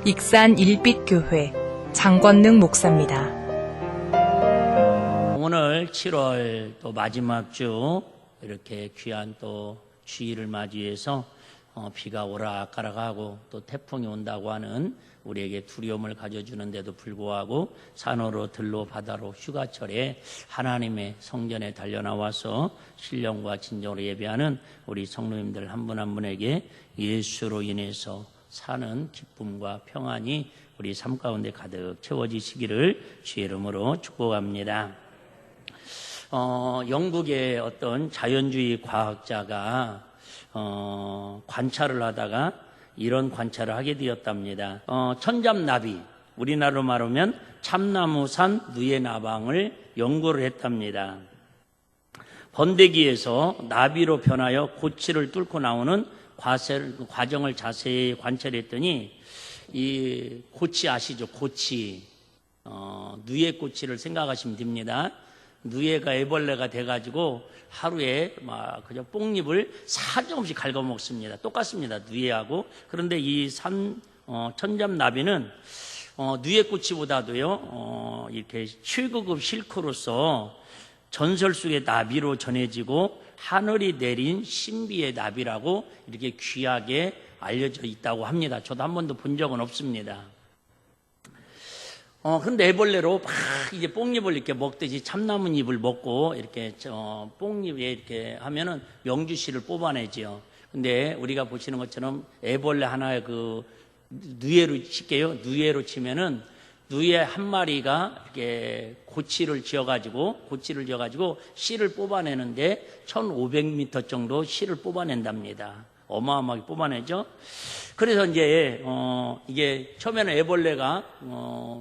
익산 일빛교회 장권능 목사입니다. 오늘 7월 또 마지막 주 이렇게 귀한 또 주일을 맞이해서 비가 오락가락하고 또 태풍이 온다고 하는 우리에게 두려움을 가져주는데도 불구하고 산으로 들로 바다로 휴가철에 하나님의 성전에 달려나와서 신령과 진정으로 예배하는 우리 성도님들 한 분 한 분에게 예수로 인해서 사는 기쁨과 평안이 우리 삶 가운데 가득 채워지시기를 주의 이름으로 축복합니다. 영국의 어떤 자연주의 과학자가 관찰을 하다가 이런 관찰을 하게 되었답니다. 천잡나비, 우리나라로 말하면 참나무산 누에나방을 연구를 했답니다. 번데기에서 나비로 변하여 고치를 뚫고 나오는 과정을 자세히 관찰했더니 이 고치 아시죠? 고치, 누에 고치를 생각하시면 됩니다. 누에가 애벌레가 돼가지고 하루에 막 그냥 뽕잎을 사정없이 갉아먹습니다. 똑같습니다. 누에하고. 그런데 이 천잡나비는 누에꽃이보다도요 이렇게 최고급 실크로서 전설 속의 나비로 전해지고 하늘이 내린 신비의 나비라고 이렇게 귀하게 알려져 있다고 합니다. 저도 한 번도 본 적은 없습니다. 근데 애벌레로 막 이제 뽕잎을 이렇게 먹듯이 참나무잎을 먹고 이렇게 뽕잎에 이렇게 하면은 명주씨를 뽑아내지요. 근데 우리가 보시는 것처럼 애벌레 하나의 그 누에로 칠게요. 누에로 치면은 누에 한 마리가 이렇게 고치를 지어가지고 씨를 뽑아내는데 1500m 정도 씨를 뽑아낸답니다. 어마어마하게 뽑아내죠. 그래서 이제 이게 처음에는 애벌레가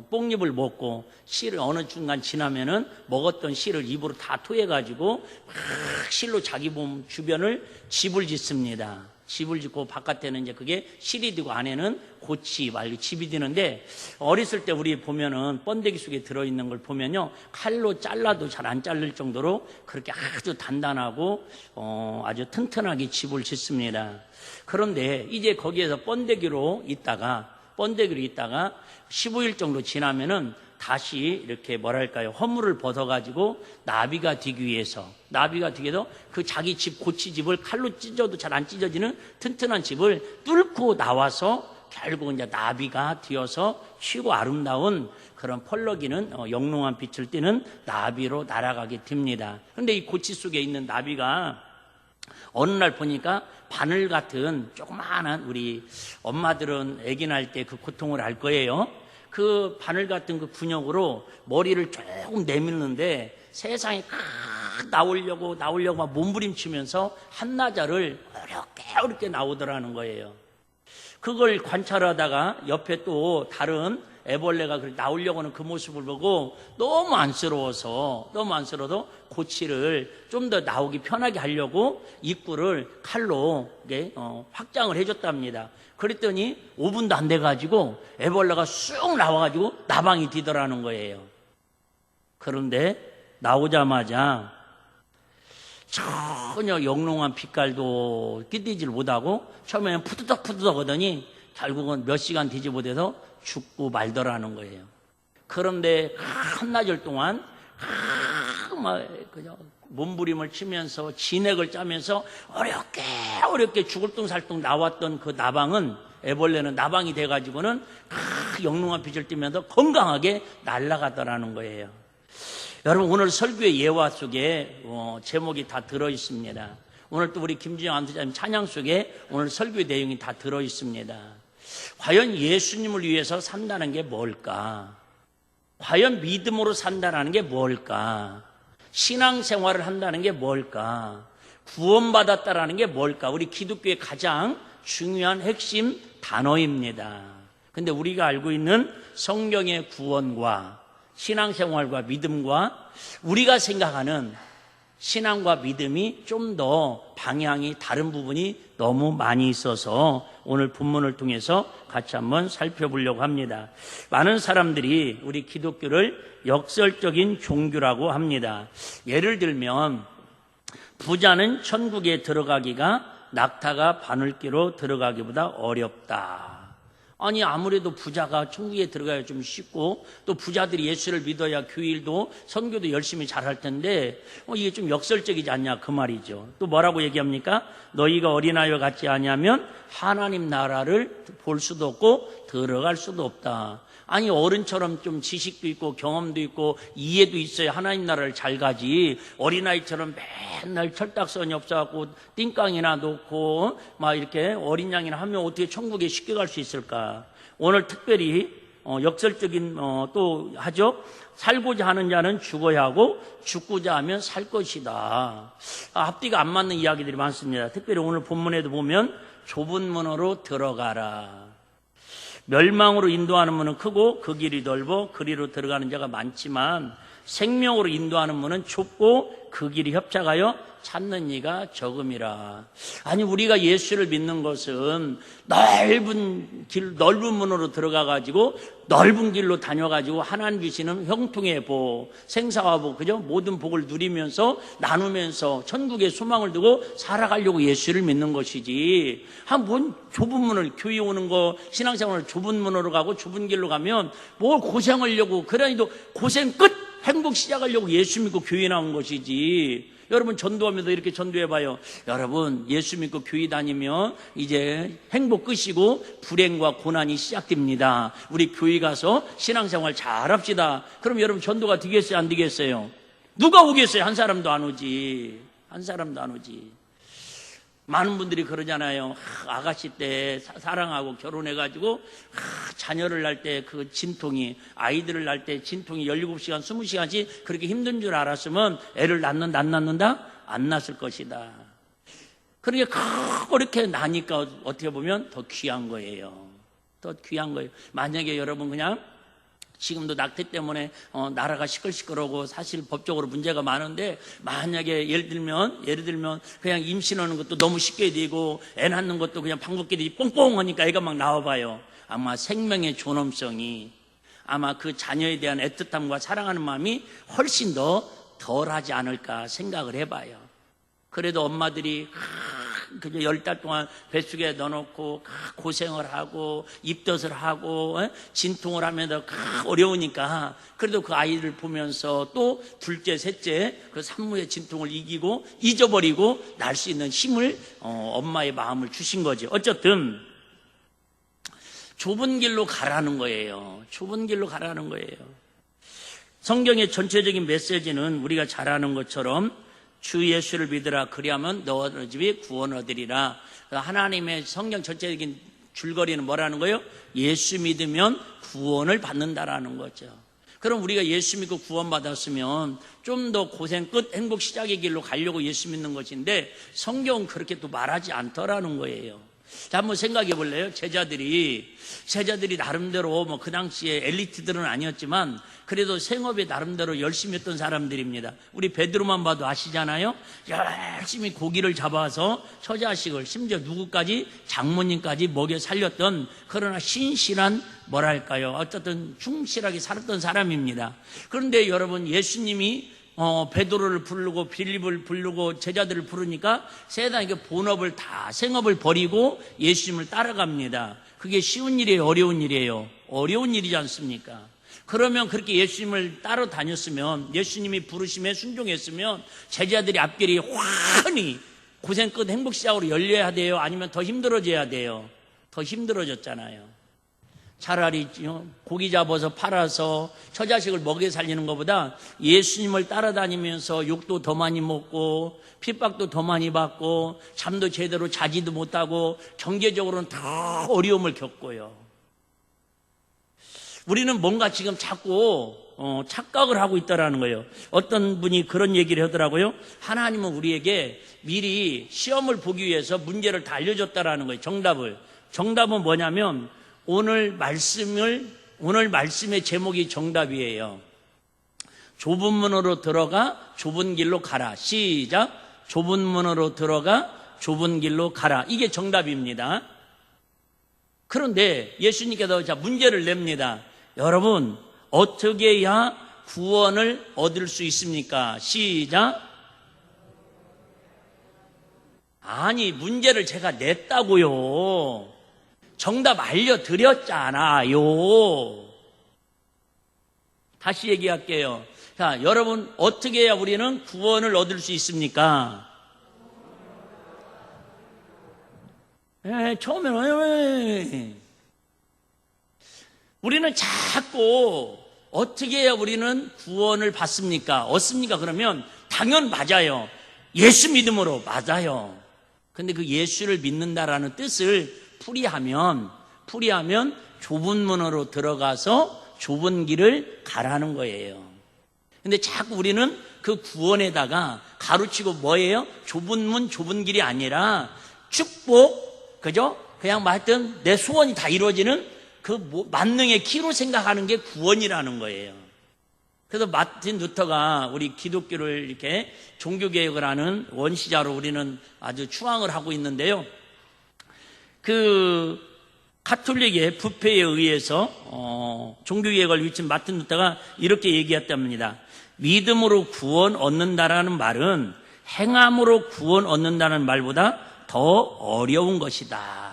뽕잎을 먹고 씨를 어느 순간 지나면은 먹었던 씨를 입으로 다 토해가지고 막 실로 자기 몸 주변을 집을 짓습니다. 집을 짓고 바깥에는 이제 그게 실이 되고 안에는 고치 말고 집이 되는데, 어렸을 때 우리 보면은 번데기 속에 들어있는 걸 보면요 칼로 잘라도 잘 안 잘릴 정도로 그렇게 아주 단단하고 아주 튼튼하게 집을 짓습니다. 그런데 이제 거기에서 번데기로 있다가 15일 정도 지나면은 다시 이렇게 뭐랄까요, 허물을 벗어가지고 나비가 되기 위해서 그 자기 집 고치집을 칼로 찢어도 잘 안 찢어지는 튼튼한 집을 뚫고 나와서 결국 이제 나비가 되어서 쉬고 아름다운 그런 펄럭이는 영롱한 빛을 띠는 나비로 날아가게 됩니다. 그런데 이 고치 속에 있는 나비가 어느 날 보니까 바늘 같은 조그마한, 우리 엄마들은 아기 낳을 때 그 고통을 알 거예요. 그 바늘 같은 그 근육으로 머리를 조금 내밀는데 세상에 나오려고 막 몸부림치면서 한나자를 어렵게 나오더라는 거예요. 그걸 관찰하다가 옆에 또 다른 애벌레가 나오려고 하는 그 모습을 보고 너무 안쓰러워서 고치를 좀 더 나오기 편하게 하려고 입구를 칼로 확장을 해줬답니다. 그랬더니 5분도 안 돼가지고 애벌레가 쑥 나와가지고 나방이 되더라는 거예요. 그런데 나오자마자 전혀 영롱한 빛깔도 띠지를 못하고 처음에는 푸드덕 하더니 결국은 몇 시간 되지 못해서 죽고 말더라는 거예요. 그런데 한나절 동안 막 그냥 몸부림을 치면서 진액을 짜면서 어렵게 죽을둥살둥 나왔던 그 나방은, 애벌레는 나방이 돼가지고는 영롱한 빛을 띠면서 건강하게 날아가더라는 거예요. 여러분, 오늘 설교의 예화 속에 제목이 다 들어있습니다. 오늘 또 우리 김준영 안수자님 찬양 속에 오늘 설교의 내용이 다 들어있습니다. 과연 예수님을 위해서 산다는 게 뭘까? 과연 믿음으로 산다는 게 뭘까? 신앙생활을 한다는 게 뭘까? 구원받았다라는 게 뭘까? 우리 기독교의 가장 중요한 핵심 단어입니다. 근데 우리가 알고 있는 성경의 구원과 신앙생활과 믿음과 우리가 생각하는 신앙과 믿음이 좀 더 방향이 다른 부분이 너무 많이 있어서 오늘 본문을 통해서 같이 한번 살펴보려고 합니다. 많은 사람들이 우리 기독교를 역설적인 종교라고 합니다. 예를 들면 부자는 천국에 들어가기가 낙타가 바늘기로 들어가기보다 어렵다. 아니 아무래도 부자가 천국에 들어가야 좀 쉽고 또 부자들이 예수를 믿어야 교일도 선교도 열심히 잘할 텐데 이게 좀 역설적이지 않냐 그 말이죠. 또 뭐라고 얘기합니까? 너희가 어린아이와 같지 아니하면 하나님 나라를 볼 수도 없고 들어갈 수도 없다. 아니 어른처럼 좀 지식도 있고 경험도 있고 이해도 있어야 하나님 나라를 잘 가지. 어린아이처럼 맨날 철딱선이 없어갖고 띵깡이나 놓고 막 이렇게 어린 양이나 하면 어떻게 천국에 쉽게 갈 수 있을까? 오늘 특별히 역설적인 또 하죠. 살고자 하는 자는 죽어야 하고 죽고자 하면 살 것이다. 앞뒤가 안 맞는 이야기들이 많습니다. 특별히 오늘 본문에도 보면 좁은 문으로 들어가라. 멸망으로 인도하는 문은 크고 그 길이 넓어 그리로 들어가는 자가 많지만 생명으로 인도하는 문은 좁고 그 길이 협착하여 찾는 이가 적음이라. 아니 우리가 예수를 믿는 것은 넓은 문으로 들어가가지고 넓은 길로 다녀가지고 하나님 주시는 형통의 복, 생사와 복, 그죠? 모든 복을 누리면서 나누면서 천국의 소망을 두고 살아가려고 예수를 믿는 것이지. 뭔 좁은 문을 교회 오는 거 신앙생활을 좁은 문으로 가고 좁은 길로 가면 뭘 고생하려고 그러니도 고생 끝 행복 시작하려고 예수 믿고 교회 나온 것이지. 여러분 전도하면서 이렇게 전도해봐요. 여러분 예수 믿고 교회 다니면 이제 행복 끝이고 불행과 고난이 시작됩니다. 우리 교회 가서 신앙생활 잘합시다. 그럼 여러분 전도가 되겠어요 안 되겠어요? 누가 오겠어요? 한 사람도 안 오지. 한 사람도 안 오지. 많은 분들이 그러잖아요. 아가씨 때 사랑하고 결혼해가지고 자녀를 낳을 때 그 진통이, 아이들을 낳을 때 진통이 17시간 20시간씩 그렇게 힘든 줄 알았으면 애를 낳는다 안 낳는다? 안 낳았을 것이다. 그러니까 그렇게 나니까 어떻게 보면 더 귀한 거예요. 더 귀한 거예요. 만약에 여러분 그냥 지금도 낙태 때문에 나라가 시끌시끌하고 사실 법적으로 문제가 많은데 만약에 예를 들면 그냥 임신하는 것도 너무 쉽게 되고 애 낳는 것도 그냥 방귀끼리 뽕뽕 하니까 애가 막 나와봐요. 아마 생명의 존엄성이 아마 그 자녀에 대한 애틋함과 사랑하는 마음이 훨씬 더 덜하지 않을까 생각을 해봐요. 그래도 엄마들이 그저 10달 동안 뱃속에 넣어놓고 고생을 하고 입덧을 하고 진통을 하면서 어려우니까 그래도 그 아이를 보면서 또 둘째 셋째 그 산모의 진통을 이기고 잊어버리고 날 수 있는 힘을 엄마의 마음을 주신 거지. 어쨌든 좁은 길로 가라는 거예요. 좁은 길로 가라는 거예요. 성경의 전체적인 메시지는 우리가 잘 아는 것처럼 주 예수를 믿으라 그리하면 너희 집이 구원 얻으리라. 하나님의 성경 전체적인 줄거리는 뭐라는 거예요? 예수 믿으면 구원을 받는다라는 거죠. 그럼 우리가 예수 믿고 구원받았으면 좀 더 고생 끝 행복 시작의 길로 가려고 예수 믿는 것인데 성경은 그렇게 또 말하지 않더라는 거예요. 자, 한번 생각해 볼래요? 제자들이 나름대로 그 당시에 엘리트들은 아니었지만 그래도 생업에 나름대로 열심히 했던 사람들입니다. 우리 베드로만 봐도 아시잖아요. 열심히 고기를 잡아서 처자식을 심지어 누구까지 장모님까지 먹여 살렸던 그러나 신실한 뭐랄까요? 어쨌든 충실하게 살았던 사람입니다. 그런데 여러분 예수님이 베드로를 부르고 빌립을 부르고 제자들을 부르니까 세상에 본업을 다 생업을 버리고 예수님을 따라갑니다. 그게 쉬운 일이에요? 어려운 일이에요? 어려운 일이지 않습니까? 그러면 그렇게 예수님을 따라다녔으면 예수님이 부르심에 순종했으면 제자들이 앞길이 환히 고생 끝 행복 시작으로 열려야 돼요? 아니면 더 힘들어져야 돼요? 더 힘들어졌잖아요. 차라리 고기 잡아서 팔아서 처자식을 먹여 살리는 것보다 예수님을 따라다니면서 욕도 더 많이 먹고 핍박도 더 많이 받고 잠도 제대로 자지도 못하고 경제적으로는 더 어려움을 겪고요. 우리는 뭔가 지금 자꾸 착각을 하고 있다라는 거예요. 어떤 분이 그런 얘기를 하더라고요. 하나님은 우리에게 미리 시험을 보기 위해서 문제를 다 알려줬다라는 거예요. 정답은 뭐냐면 오늘 말씀의 제목이 정답이에요. 좁은 문으로 들어가 좁은 길로 가라. 시작. 좁은 문으로 들어가 좁은 길로 가라. 이게 정답입니다. 그런데 예수님께서 자 문제를 냅니다. 여러분 어떻게 해야 구원을 얻을 수 있습니까? 시작. 아니 문제를 제가 냈다고요. 정답 알려드렸잖아요. 다시 얘기할게요. 자, 여러분, 어떻게 해야 우리는 구원을 얻을 수 있습니까? 처음에는 우리는 자꾸 어떻게 해야 우리는 구원을 받습니까? 얻습니까? 그러면 당연 맞아요. 예수 믿음으로 맞아요. 근데 그 예수를 믿는다라는 뜻을 풀이하면 좁은 문으로 들어가서 좁은 길을 가라는 거예요. 근데 자꾸 우리는 그 구원에다가 가로치고 뭐예요? 좁은 문, 좁은 길이 아니라 축복, 그죠? 그냥 하여튼 내 소원이 다 이루어지는 그 만능의 키로 생각하는 게 구원이라는 거예요. 그래서 마틴 루터가 우리 기독교를 이렇게 종교개혁을 하는 원시자로 우리는 아주 추앙을 하고 있는데요. 그 가톨릭의 부패에 의해서 종교개혁을 위친 마틴 루터가 이렇게 얘기했답니다. 믿음으로 구원 얻는다라는 말은 행함으로 구원 얻는다는 말보다 더 어려운 것이다.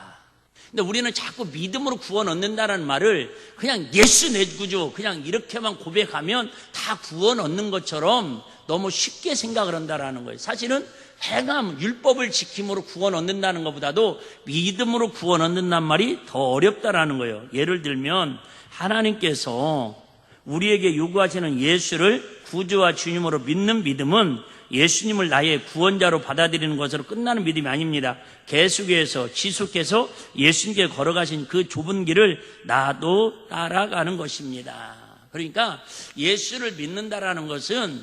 근데 우리는 자꾸 믿음으로 구원 얻는다는 말을 그냥 예수 내 구주 그냥 이렇게만 고백하면 다 구원 얻는 것처럼 너무 쉽게 생각을 한다라는 거예요. 사실은 행함, 율법을 지킴으로 구원 얻는다는 것보다도 믿음으로 구원 얻는다는 말이 더 어렵다라는 거예요. 예를 들면 하나님께서 우리에게 요구하시는 예수를 구주와 주님으로 믿는 믿음은 예수님을 나의 구원자로 받아들이는 것으로 끝나는 믿음이 아닙니다. 계속해서 지속해서 예수님께 걸어가신 그 좁은 길을 나도 따라가는 것입니다. 그러니까 예수를 믿는다라는 것은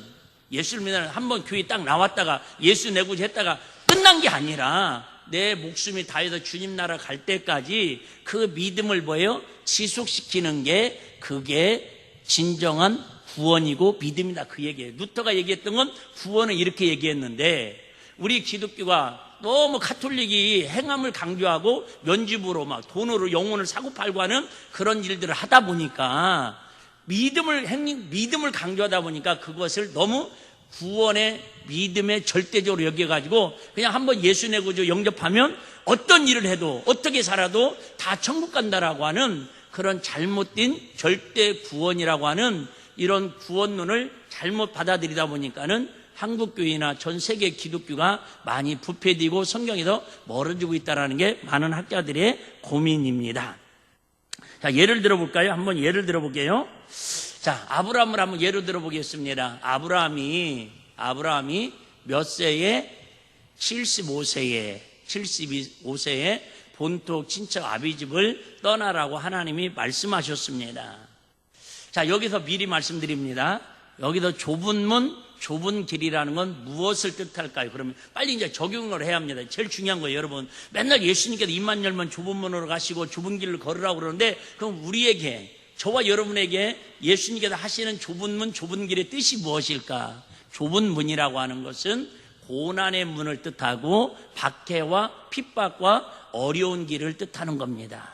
예수를 믿는 한번 교회 딱 나왔다가 예수 내 구주 했다가 끝난 게 아니라 내 목숨이 다해서 주님 나라 갈 때까지 그 믿음을 뭐예요? 지속시키는 게 그게 진정한 구원이고 믿음이다 그 얘기예요. 루터가 얘기했던 건 구원은 이렇게 얘기했는데 우리 기독교가 너무 가톨릭이 행함을 강조하고 면집으로 막 돈으로 영혼을 사고 팔고 하는 그런 일들을 하다 보니까 믿음을 강조하다 보니까 그것을 너무 구원의 믿음에 절대적으로 여겨가지고 그냥 한번 예수 내 구주 영접하면 어떤 일을 해도 어떻게 살아도 다 천국 간다라고 하는 그런 잘못된 절대 구원이라고 하는 이런 구원론을 잘못 받아들이다 보니까는 한국교회나 전 세계 기독교가 많이 부패되고 성경에서 멀어지고 있다는 게 많은 학자들의 고민입니다. 자, 예를 들어볼까요? 한번 예를 들어볼게요. 자, 아브라함을 한번 예를 들어보겠습니다. 아브라함이 몇 세에? 75세에 본토 친척 아비집을 떠나라고 하나님이 말씀하셨습니다. 자, 여기서 미리 말씀드립니다. 여기서 좁은 문, 좁은 길이라는 건 무엇을 뜻할까요? 그러면 빨리 이제 적용을 해야 합니다. 제일 중요한 거예요, 여러분. 맨날 예수님께서 입만 열면 좁은 문으로 가시고 좁은 길을 걸으라고 그러는데 그럼 우리에게, 저와 여러분에게 예수님께서 하시는 좁은 문, 좁은 길의 뜻이 무엇일까? 좁은 문이라고 하는 것은 고난의 문을 뜻하고 박해와 핍박과 어려운 길을 뜻하는 겁니다.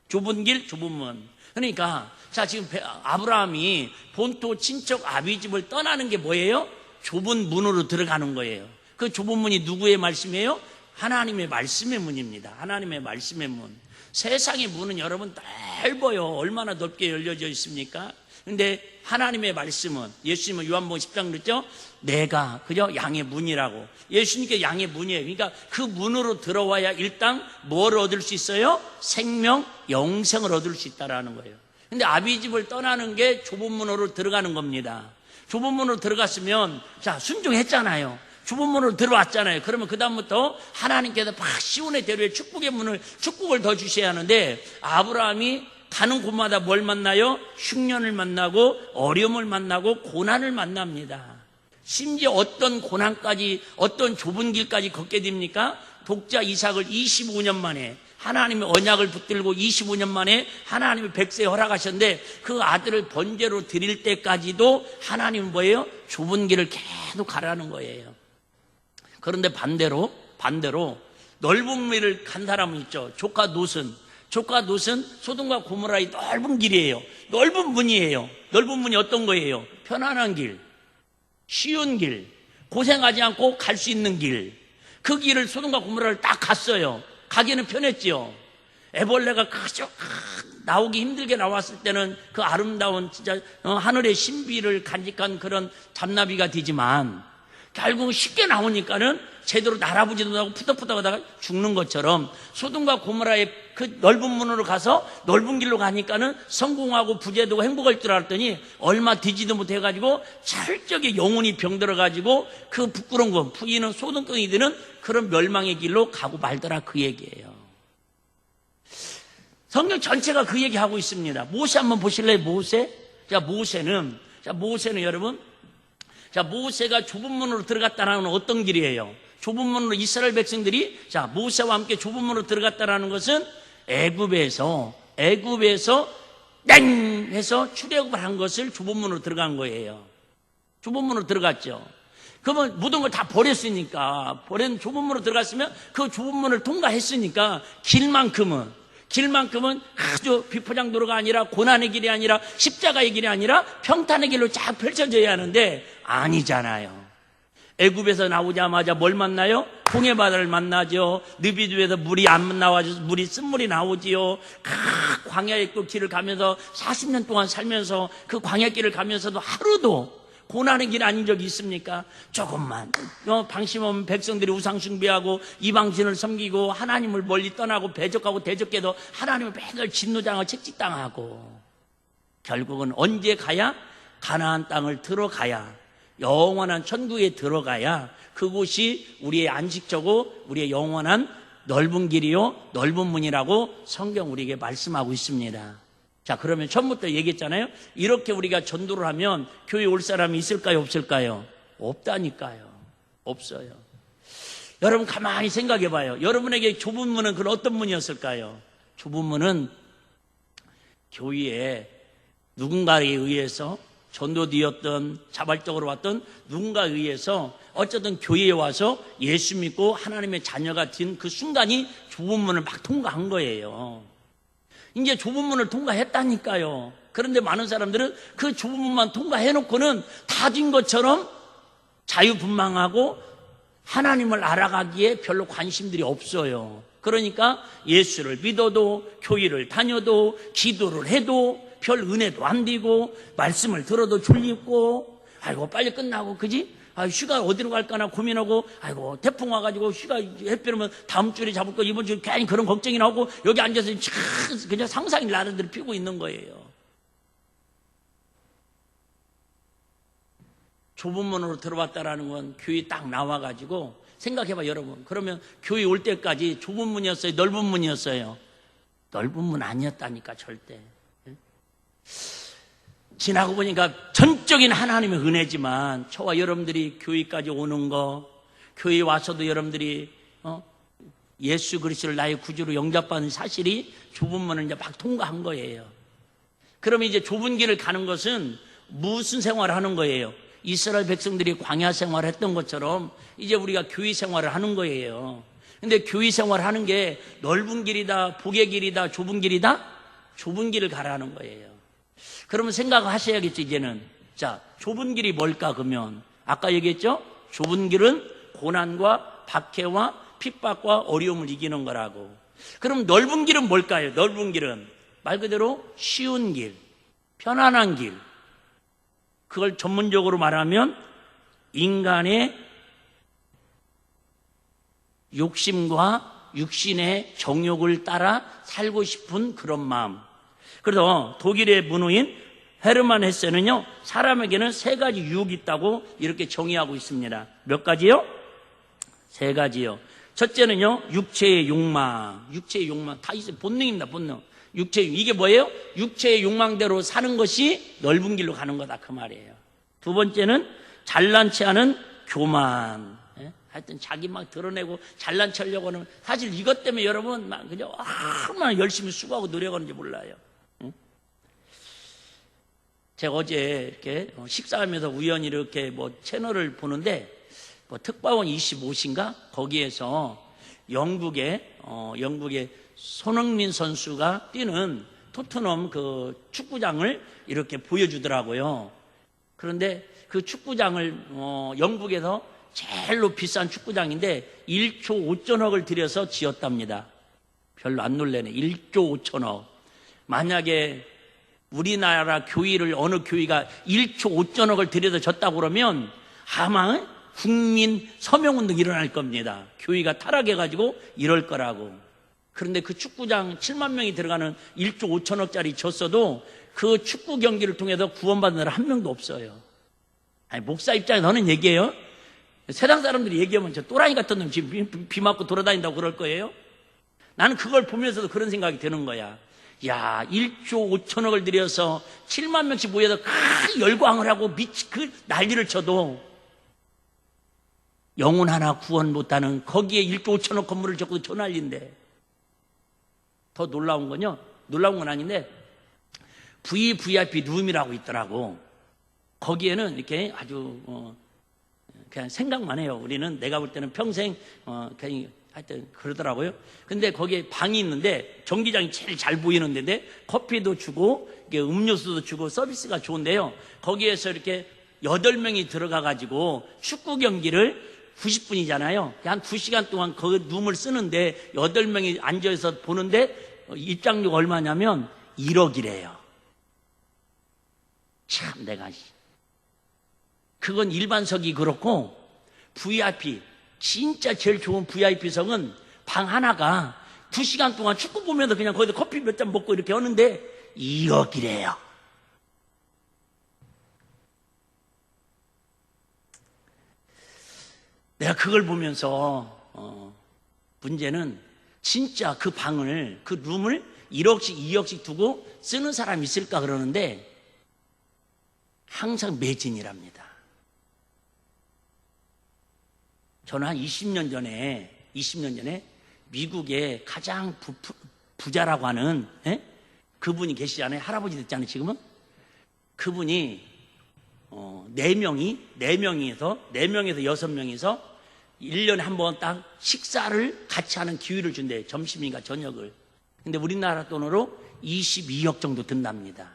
좁은 길, 좁은 문. 그러니까 자, 지금 아브라함이 본토 친척 아비집을 떠나는 게 뭐예요? 좁은 문으로 들어가는 거예요. 그 좁은 문이 누구의 말씀이에요? 하나님의 말씀의 문입니다. 하나님의 말씀의 문. 세상의 문은 여러분 넓어요. 얼마나 넓게 열려져 있습니까? 근데 하나님의 말씀은, 예수님은 요한복음 10장 그랬죠? 내가 그죠? 양의 문이라고. 예수님께 양의 문이에요. 그러니까 그 문으로 들어와야 일단 뭘 얻을 수 있어요? 생명, 영생을 얻을 수 있다라는 거예요. 근데 아비집을 떠나는 게 좁은 문으로 들어가는 겁니다. 좁은 문으로 들어갔으면, 자, 순종했잖아요. 좁은 문으로 들어왔잖아요. 그러면 그다음부터 하나님께서 막 시온의 대로의 축복을 더 주셔야 하는데, 아브라함이 가는 곳마다 뭘 만나요? 흉년을 만나고 어려움을 만나고 고난을 만납니다. 심지어 어떤 고난까지, 어떤 좁은 길까지 걷게 됩니까? 독자 이삭을 25년 만에 하나님의 언약을 붙들고 25년 만에 하나님의 백세에 허락하셨는데 그 아들을 번제로 드릴 때까지도 하나님은 뭐예요? 좁은 길을 계속 가라는 거예요. 그런데 반대로 넓은 길을 간 사람은 있죠. 조카 롯은 소돔과 고모라의 넓은 길이에요. 넓은 문이에요. 넓은 문이 어떤 거예요? 편안한 길, 쉬운 길, 고생하지 않고 갈 수 있는 길. 그 길을 소돔과 고모라를 딱 갔어요. 가기는 편했지요. 애벌레가 나오기 힘들게 나왔을 때는 그 아름다운 진짜 하늘의 신비를 간직한 그런 잡나비가 되지만 결국 쉽게 나오니까는 제대로 날아보지도 못하고 푸덕푸덕 하다가 죽는 것처럼 소돔과 고모라의 그 넓은 문으로 가서 넓은 길로 가니까는 성공하고 부재되고 행복할 줄 알았더니 얼마 되지도 못해가지고 철저하게 영혼이 병들어가지고 그 부끄러운 거 부인은 소돔꾼이 되는 그런 멸망의 길로 가고 말더라, 그 얘기예요. 성경 전체가 그 얘기하고 있습니다. 모세 한번 보실래요? 모세? 모세는 여러분, 모세가 좁은 문으로 들어갔다는 건 어떤 길이에요? 좁은 문으로 이스라엘 백성들이 모세와 함께 좁은 문으로 들어갔다는 것은 애굽에서 땡 해서 출애굽을 한 것을 좁은 문으로 들어간 거예요. 좁은 문으로 들어갔죠. 그러면 모든 걸 다 버렸으니까, 좁은 문으로 들어갔으면 그 좁은 문을 통과했으니까 길만큼은 아주 비포장도로가 아니라 고난의 길이 아니라 십자가의 길이 아니라 평탄의 길로 쫙 펼쳐져야 하는데 아니잖아요. 애굽에서 나오자마자 뭘 만나요? 홍해 바다를 만나죠. 느비두에서 물이 안 나와서 쓴물이 나오지요. 광야의 또 길을 가면서 40년 동안 살면서 그 광야길을 가면서도 하루도 고난의 길 아닌 적이 있습니까? 조금만 방심 없는 백성들이 우상 숭배하고 이방신을 섬기고 하나님을 멀리 떠나고 배적하고 대적해도 하나님을 맨날 진노당하고 책짓당하고 결국은 언제 가야? 가나안 땅을 들어가야, 영원한 천국에 들어가야 그곳이 우리의 안식처고 우리의 영원한 넓은 길이요 넓은 문이라고 성경 우리에게 말씀하고 있습니다. 자, 그러면 처음부터 얘기했잖아요. 이렇게 우리가 전도를 하면 교회 올 사람이 있을까요? 없을까요? 없다니까요. 없어요. 여러분 가만히 생각해 봐요. 여러분에게 좁은 문은 그런 어떤 문이었을까요? 좁은 문은 교회에 누군가에 의해서 전도되었던 자발적으로 왔던 누군가에 의해서 어쨌든 교회에 와서 예수 믿고 하나님의 자녀가 된 그 순간이 좁은 문을 막 통과한 거예요. 이제 좁은 문을 통과했다니까요. 그런데 많은 사람들은 그 좁은 문만 통과해놓고는 다 된 것처럼 자유분방하고 하나님을 알아가기에 별로 관심들이 없어요. 그러니까 예수를 믿어도 교회를 다녀도 기도를 해도 별 은혜도 안 되고 말씀을 들어도 졸립고 아이고 빨리 끝나고 그지? 휴가 어디로 갈까나 고민하고 아이고 태풍 와가지고 휴가 해피면 다음 주에 잡을 거 이번 주에 괜히 그런 걱정이 나오고 여기 앉아서 그냥 상상이 나는 대로 피고 있는 거예요. 좁은 문으로 들어왔다라는 건 교회 딱 나와가지고 생각해봐 여러분. 그러면 교회 올 때까지 좁은 문이었어요? 넓은 문이었어요? 넓은 문 아니었다니까 절대. 지나고 보니까 전적인 하나님의 은혜지만 저와 여러분들이 교회까지 오는 거, 교회에 와서도 여러분들이 예수 그리스도를 나의 구주로 영접받는 사실이 좁은 문을 이제 막 통과한 거예요. 그러면 이제 좁은 길을 가는 것은 무슨 생활을 하는 거예요? 이스라엘 백성들이 광야 생활을 했던 것처럼 이제 우리가 교회 생활을 하는 거예요. 근데 교회 생활을 하는 게 넓은 길이다, 복의 길이다, 좁은 길이다? 좁은 길을 가라는 거예요. 그러면 생각하셔야겠죠, 이제는. 자, 좁은 길이 뭘까, 그러면? 아까 얘기했죠? 좁은 길은 고난과 박해와 핍박과 어려움을 이기는 거라고. 그럼 넓은 길은 뭘까요? 넓은 길은 말 그대로 쉬운 길, 편안한 길. 그걸 전문적으로 말하면 인간의 욕심과 육신의 정욕을 따라 살고 싶은 그런 마음. 그래서 독일의 문호인 헤르만 헤세는요, 사람에게는 세 가지 유혹이 있다고 이렇게 정의하고 있습니다. 몇 가지요? 세 가지요. 첫째는요, 육체의 욕망. 육체의 욕망. 다 있어요. 본능입니다, 본능. 이게 뭐예요? 육체의 욕망대로 사는 것이 넓은 길로 가는 거다, 그 말이에요. 두 번째는 잘난 체 하는 교만. 하여튼 자기 막 드러내고 잘난 체 하려고 하는, 사실 이것 때문에 여러분 막 그냥 얼마나 열심히 수고하고 노력하는지 몰라요. 제가 어제 이렇게 식사하면서 우연히 이렇게 채널을 보는데 특파원 25인가 거기에서 영국의 손흥민 선수가 뛰는 토트넘 그 축구장을 이렇게 보여주더라고요. 그런데 그 축구장을 영국에서 제일로 비싼 축구장인데 1조 5천억을 들여서 지었답니다. 별로 안 놀래네. 1조 5천억. 만약에 우리나라 교회를 어느 교회가 1조 5천억을 들여서 줬다고 그러면 아마 국민 서명운동 일어날 겁니다. 교회가 타락해가지고 이럴 거라고. 그런데 그 축구장 7만 명이 들어가는 1조 5천억짜리 줬어도 그 축구 경기를 통해서 구원받는 사람 한 명도 없어요. 아니, 목사 입장에서 너는 얘기해요? 세상 사람들이 얘기하면 저 또라이 같은 놈 지금 비 맞고 돌아다닌다고 그럴 거예요? 나는 그걸 보면서도 그런 생각이 드는 거야. 야, 1조 5천억을 들여서 7만 명씩 모여서 큰 열광을 하고 그 난리를 쳐도 영혼 하나 구원 못하는 거기에 1조 5천억 건물을 짓고 저 난리인데. 더 놀라운 건요, 놀라운 건 아닌데 VIP 룸이라고 있더라고. 거기에는 이렇게 아주 그냥 생각만 해요. 우리는 내가 볼 때는 평생 그냥 하여튼 그러더라고요. 근데 거기에 방이 있는데 전기장이 제일 잘 보이는 데인데 커피도 주고 이게 음료수도 주고 서비스가 좋은데요. 거기에서 이렇게 8명이 들어가 가지고 축구 경기를 90분이잖아요. 한 2시간 동안 그 룸을 쓰는데 8명이 앉아서 보는데 입장료가 얼마냐면 1억이래요. 참 내가 그건 일반석이 그렇고 VIP 진짜 제일 좋은 VIP석은 방 하나가 2시간 동안 축구 보면서 그냥 거기서 커피 몇 잔 먹고 이렇게 하는데 1억이래요. 내가 그걸 보면서 문제는 진짜 그 방을, 그 룸을 1억씩 2억씩 두고 쓰는 사람이 있을까 그러는데 항상 매진이랍니다. 저는 한 20년 전에 미국의 가장 부자라고 하는 그분이 계시잖아요. 할아버지 됐잖아요, 지금은. 그분이 4명에서 6명이서 1년에 한 번 딱 식사를 같이 하는 기회를 준대요. 점심인가 저녁을. 근데 우리나라 돈으로 22억 정도 든답니다.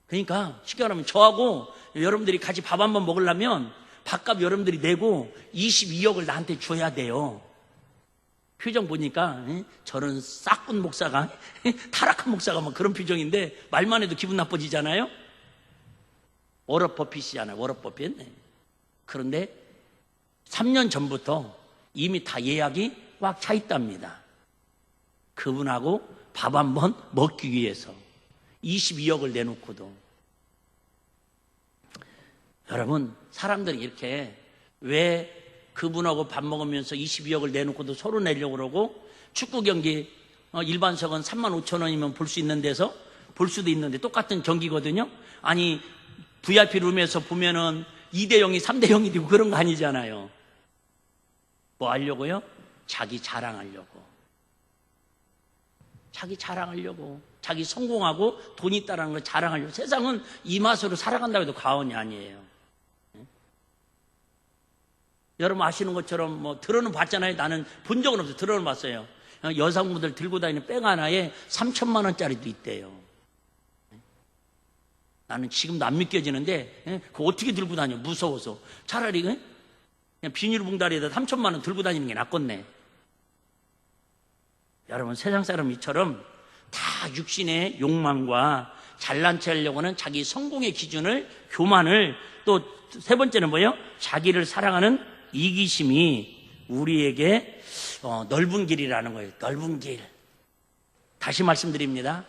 그러니까 쉽게 말하면 저하고 여러분들이 같이 밥 한 번 먹으려면 밥값 여러분들이 내고 22억을 나한테 줘야 돼요. 표정 보니까 저런 싹군 목사가 타락한 목사가 막 그런 표정인데 말만 해도 기분 나빠지잖아요. 워런 버핏이잖아요. 워런 버핏. 그런데 3년 전부터 이미 다 예약이 꽉 차 있답니다. 그분하고 밥 한 번 먹기 위해서 22억을 내놓고도. 여러분, 사람들이 이렇게 왜 그분하고 밥 먹으면서 22억을 내놓고도 서로 내려고 그러고 축구 경기 일반석은 3만 5천 원이면 볼 수 있는 데서 볼 수도 있는데 똑같은 경기거든요. 아니 VIP 룸에서 보면은 2대 0이 3대 0이 되고 그런 거 아니잖아요. 뭐 하려고요? 자기 자랑하려고. 자기 자랑하려고. 자기 성공하고 돈 있다는 걸 자랑하려고. 세상은 이 맛으로 살아간다고 해도 과언이 아니에요. 여러분 아시는 것처럼 뭐 들어는 봤잖아요. 나는 본 적은 없어요. 들어는 봤어요. 여성분들 들고 다니는 백 하나에 3천만 원짜리도 있대요. 나는 지금도 안 믿겨지는데 그거 어떻게 들고 다녀? 무서워서. 차라리 그냥 비닐봉다리에다 3천만 원 들고 다니는 게 낫겠네. 여러분 세상 사람이처럼 다 육신의 욕망과 잘난 체 하려고 하는 자기 성공의 기준을, 교만을, 또 세 번째는 뭐예요? 자기를 사랑하는 이기심이 우리에게 넓은 길이라는 거예요. 넓은 길. 다시 말씀드립니다.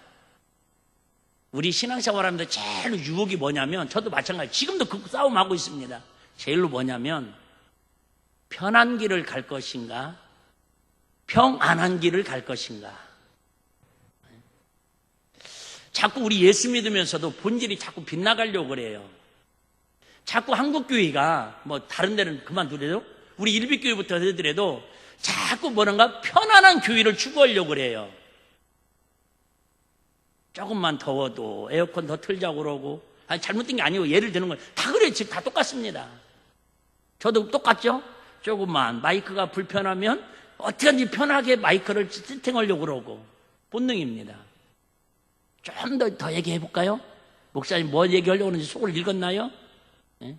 우리 신앙생활하면서 제일 유혹이 뭐냐면, 저도 마찬가지, 지금도 그 싸움하고 있습니다. 제일로 뭐냐면 편한 길을 갈 것인가, 평안한 길을 갈 것인가. 자꾸 우리 예수 믿으면서도 본질이 자꾸 빗나가려고 그래요. 자꾸 한국교회가 뭐 다른 데는 그만두래도 우리 일빛교회부터 하더라도 자꾸 뭐란가 편안한 교회를 추구하려고 그래요. 조금만 더워도 에어컨 더 틀자고 그러고, 아니 잘못된 게 아니고 예를 드는 건 다 그래요. 지금 다 똑같습니다. 저도 똑같죠? 조금만 마이크가 불편하면 어떻게든지 편하게 마이크를 세팅하려고 그러고, 본능입니다. 좀 더 얘기해 볼까요? 목사님 뭐 얘기하려고 하는지 속을 읽었나요? 예?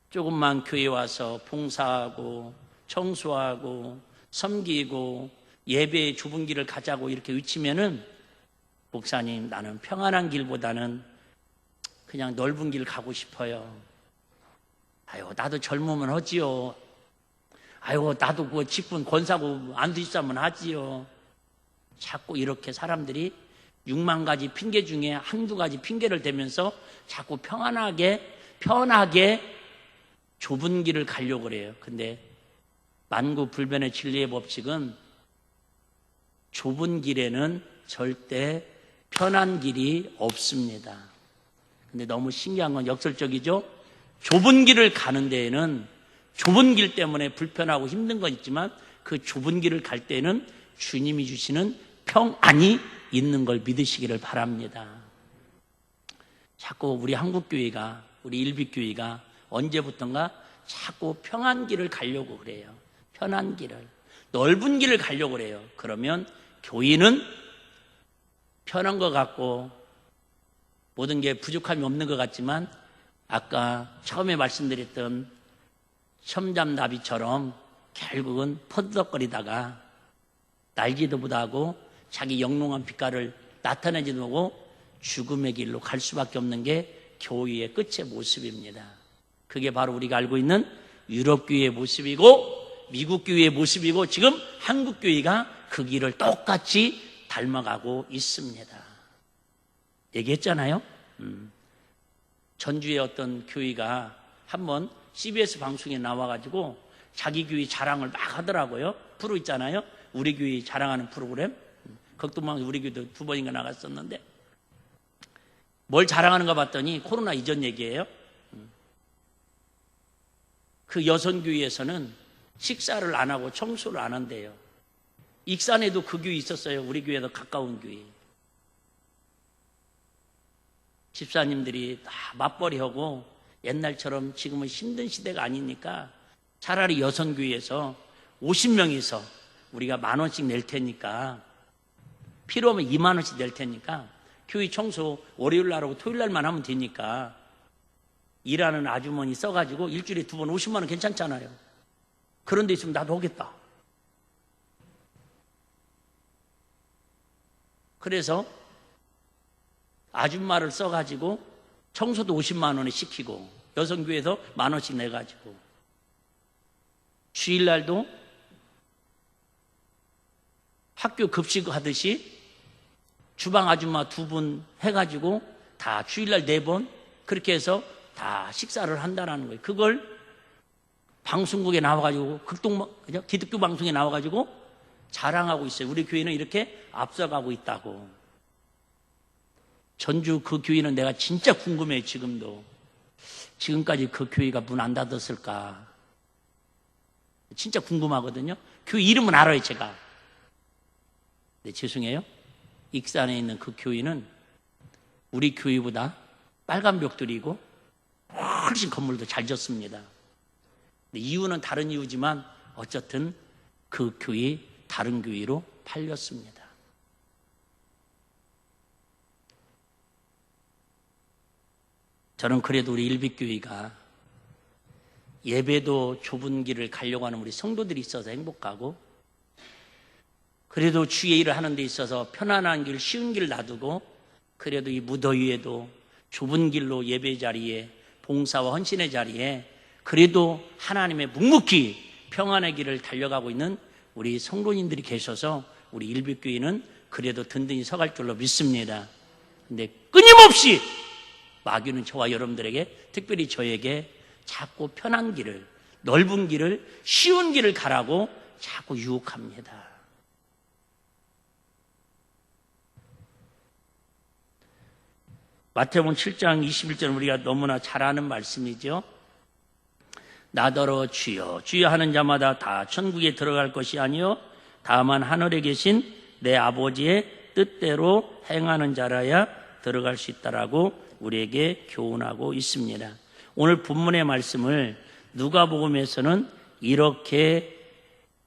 조금만 교회 와서 봉사하고 청소하고 섬기고 예배의 좁은 길을 가자고 이렇게 외치면은 목사님 나는 평안한 길보다는 그냥 넓은 길 가고 싶어요. 아유 나도 젊으면 하지요. 아유 나도 그 직분 권사고 안수집사면 하지요. 자꾸 이렇게 사람들이 6만 가지 핑계 중에 한두 가지 핑계를 대면서 자꾸 편하게 좁은 길을 가려고 그래요. 근데 만구불변의 진리의 법칙은 좁은 길에는 절대 편한 길이 없습니다. 근데 너무 신기한 건 역설적이죠? 좁은 길을 가는 데에는 좁은 길 때문에 불편하고 힘든 건 있지만 그 좁은 길을 갈 때는 주님이 주시는 평안이 있는 걸 믿으시기를 바랍니다. 자꾸 우리 한국교회가, 우리 일빛교회가 언제부턴가 자꾸 평안 길을 가려고 그래요. 편한 길을, 넓은 길을 가려고 그래요. 그러면 교회는 편한 것 같고 모든 게 부족함이 없는 것 같지만 아까 처음에 말씀드렸던 첨잠나비처럼 결국은 퍼덕거리다가 날지도 못하고 자기 영롱한 빛깔을 나타내지도 못하고 죽음의 길로 갈 수밖에 없는 게 교회의 끝의 모습입니다. 그게 바로 우리가 알고 있는 유럽교회의 모습이고 미국 교회의 모습이고 지금 한국 교회가 그 길을 똑같이 닮아가고 있습니다. 얘기했잖아요. 전주의 어떤 교회가 한번 CBS 방송에 나와가지고 자기 교회 자랑을 막 하더라고요. 프로 있잖아요. 우리 교회 자랑하는 프로그램. 극동방 우리 교회도 2번인가 나갔었는데 뭘 자랑하는가 봤더니 코로나 이전 얘기예요. 그 여성교회에서는 식사를 안 하고 청소를 안 한대요. 익산에도 그 교회 있었어요. 우리 교회도 가까운 교회. 집사님들이 다 맞벌이하고 옛날처럼 지금은 힘든 시대가 아니니까 차라리 여성교회에서 50명이서 우리가 10,000원씩 낼 테니까 필요하면 20,000원씩 낼 테니까 교회 청소 월요일 날 하고 토요일 날만 하면 되니까 일하는 아주머니 써가지고 일주일에 2번 50만 원 괜찮잖아요. 그런 데 있으면 나도 하겠다. 그래서 아줌마를 써가지고 청소도 50만 원에 시키고 여성교회에서 10,000원씩 내가지고 주일날도 학교 급식하듯이 주방 아줌마 2분 해가지고 다 주일날 4번 그렇게 해서 다 식사를 한다는 거예요. 그걸 방송국에 나와가지고 기독교 방송에 나와가지고 자랑하고 있어요. 우리 교회는 이렇게 앞서가고 있다고. 전주 그 교회는 내가 진짜 궁금해요. 지금까지 그 교회가 문 안 닫았을까 진짜 궁금하거든요. 교회 이름은 알아요 제가. 네, 죄송해요. 익산에 있는 그 교회는 우리 교회보다 빨간 벽돌이고 훨씬 건물도 잘 졌습니다. 이유는 다른 이유지만 어쨌든 그 교회 다른 교회로 팔렸습니다. 저는 그래도 우리 일빛교회가 예배도 좁은 길을 가려고 하는 우리 성도들이 있어서 행복하고 그래도 주의 일을 하는 데 있어서 편안한 길, 쉬운 길 놔두고 그래도 이 무더위에도 좁은 길로 예배 자리에 봉사와 헌신의 자리에 그래도 하나님의 묵묵히 평안의 길을 달려가고 있는 우리 성도님들이 계셔서 우리 일빛교회는 그래도 든든히 서갈 줄로 믿습니다. 근데 끊임없이 마귀는 저와 여러분들에게 특별히 저에게 자꾸 편한 길을, 넓은 길을, 쉬운 길을 가라고 자꾸 유혹합니다. 마태복음 7장 21절 우리가 너무나 잘 아는 말씀이죠. 나더러 주여 주여 하는 자마다 다 천국에 들어갈 것이 아니요 다만 하늘에 계신 내 아버지의 뜻대로 행하는 자라야 들어갈 수 있다라고 우리에게 교훈하고 있습니다. 오늘 본문의 말씀을 누가복음에서는 이렇게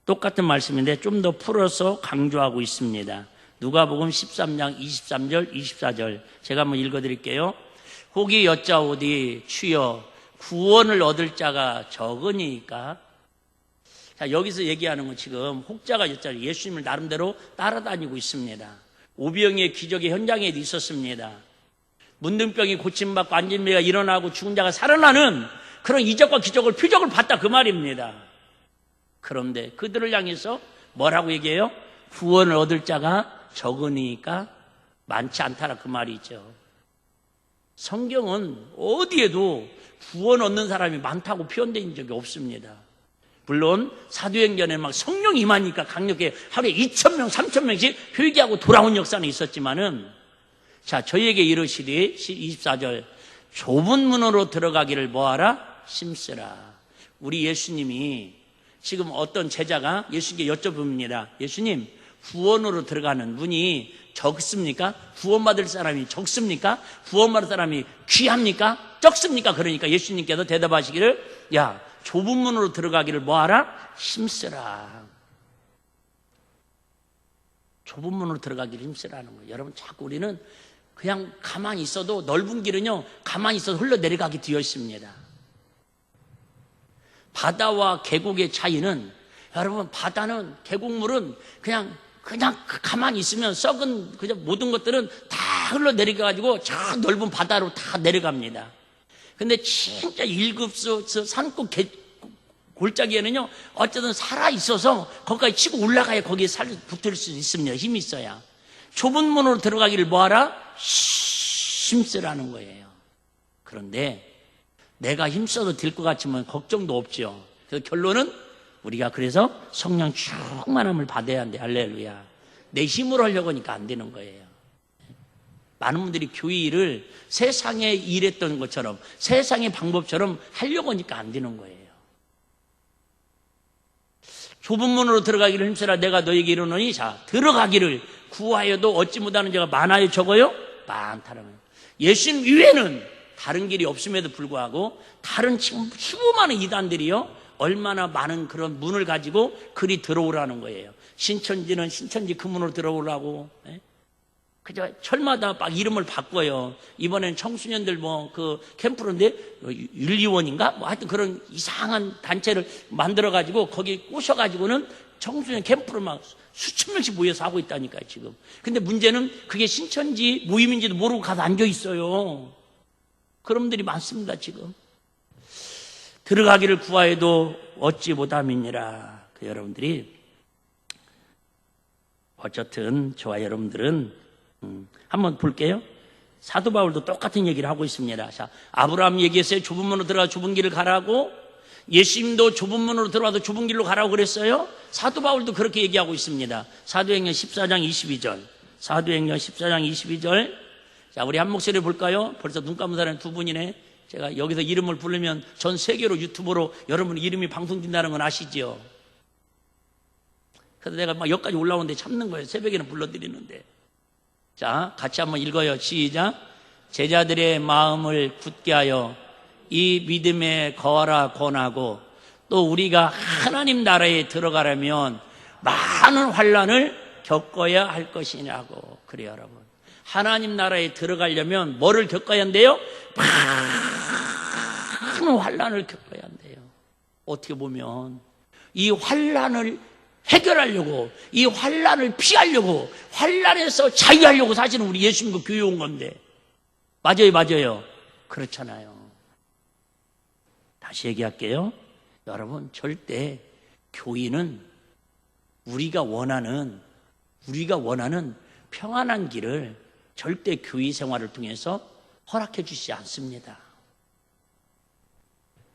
똑같은 말씀인데 좀 더 풀어서 강조하고 있습니다. 누가복음 13장 23절 24절 제가 한번 읽어드릴게요. 혹이 여짜오디 주여 구원을 얻을 자가 적으니까 자, 여기서 얘기하는 건 지금 혹자가 있잖아요. 예수님을 나름대로 따라다니고 있습니다. 오병이의 기적의 현장에도 있었습니다. 문둥병이 고침받고 안진매가 일어나고 죽은 자가 살아나는 그런 이적과 기적을 표적을 봤다 그 말입니다. 그런데 그들을 향해서 뭐라고 얘기해요? 구원을 얻을 자가 적으니까 많지 않다라 그 말이죠. 성경은 어디에도 구원 얻는 사람이 많다고 표현된 적이 없습니다. 물론 사도행전에 막 성령이 임하니까 강력하게 하루에 2,000명, 3,000명씩 회개하고 돌아온 역사는 있었지만은, 자, 저희에게 이르시되 24절 좁은 문으로 들어가기를 뭐하라? 심쓰라. 우리 예수님이 지금 어떤 제자가 예수님께 여쭤봅니다. 예수님, 구원으로 들어가는 문이 적습니까? 구원받을 사람이 적습니까? 구원받을 사람이 귀합니까? 적습니까? 그러니까 예수님께서 대답하시기를, 야, 좁은 문으로 들어가기를 뭐하라? 힘쓰라. 좁은 문으로 들어가기를 힘쓰라는 거예요. 여러분, 자꾸 우리는 그냥 가만히 있어도, 넓은 길은요 가만히 있어도 흘러내려가게 되어 있습니다. 바다와 계곡의 차이는, 여러분, 바다는, 계곡물은 그냥 가만히 있으면 썩은 그냥 모든 것들은 다 흘러내려가지고 저 넓은 바다로 다 내려갑니다. 근데 진짜 1급수 산골 골짜기에는요 어쨌든 살아있어서 거기까지 치고 올라가야 거기에 붙을 수 있습니다. 힘이 있어야. 좁은 문으로 들어가기를 뭐하라? 힘쓰라는 거예요. 그런데 내가 힘써도 될 것 같지만 걱정도 없죠. 그래서 결론은 우리가 그래서 성령 충만함을 받아야 한대. 할렐루야. 내 힘으로 하려고 하니까 안 되는 거예요. 많은 분들이 교회 일을 세상에 일했던 것처럼, 세상의 방법처럼 하려고 하니까 안 되는 거예요. 좁은 문으로 들어가기를 힘쓰라. 내가 너에게 이르노니, 자, 들어가기를 구하여도 얻지 못하는 자가 많아요, 적어요? 많다는 거예요. 예수님 이외에는 다른 길이 없음에도 불구하고 다른 지금 수많은 이단들이요 얼마나 많은 그런 문을 가지고 그리 들어오라는 거예요. 신천지는 신천지 그 문으로 들어오라고. 그저 철마다 막 이름을 바꿔요. 이번엔 청소년들 뭐 그 캠프인데 윤리원인가 뭐 하여튼 그런 이상한 단체를 만들어 가지고 거기 꼬셔 가지고는 청소년 캠프를 막 수천 명씩 모여서 하고 있다니까요 지금. 근데 문제는 그게 신천지 모임인지도 모르고 가서 앉아 있어요. 그런 분들이 많습니다 지금. 들어가기를 구하여도 얻지 못함이니라. 그 여러분들이 어쨌든 저와 여러분들은 한번 볼게요. 사도 바울도 똑같은 얘기를 하고 있습니다. 자, 아브라함 얘기했어요. 좁은 문으로 들어가 좁은 길을 가라고. 예수님도 좁은 문으로 들어가도 좁은 길로 가라고 그랬어요. 사도 바울도 그렇게 얘기하고 있습니다. 사도행전 14장 22절. 사도행전 14장 22절. 자, 우리 한 목소리 볼까요? 벌써 눈 감은 사람이 두 분이네. 제가 여기서 이름을 부르면 전 세계로 유튜브로 여러분 이름이 방송된다는 건 아시죠? 그래서 내가 막 여기까지 올라오는데 참는 거예요. 새벽에는 불러드리는데. 자, 같이 한번 읽어요. 시작. 제자들의 마음을 굳게 하여 이 믿음에 거하라 권하고, 또 우리가 하나님 나라에 들어가려면 많은 환난을 겪어야 할 것이냐고. 그래요, 여러분. 하나님 나라에 들어가려면 뭐를 겪어야 한대요? 많은 환난을 겪어야 한대요. 어떻게 보면 이 환난을 해결하려고, 이 환난을 피하려고, 환난에서 자유하려고 사실은 우리 예수님과 교회 온 건데. 맞아요, 맞아요. 그렇잖아요. 다시 얘기할게요. 여러분, 절대 교회는 우리가 원하는 평안한 길을 절대 교회 생활을 통해서 허락해 주시지 않습니다.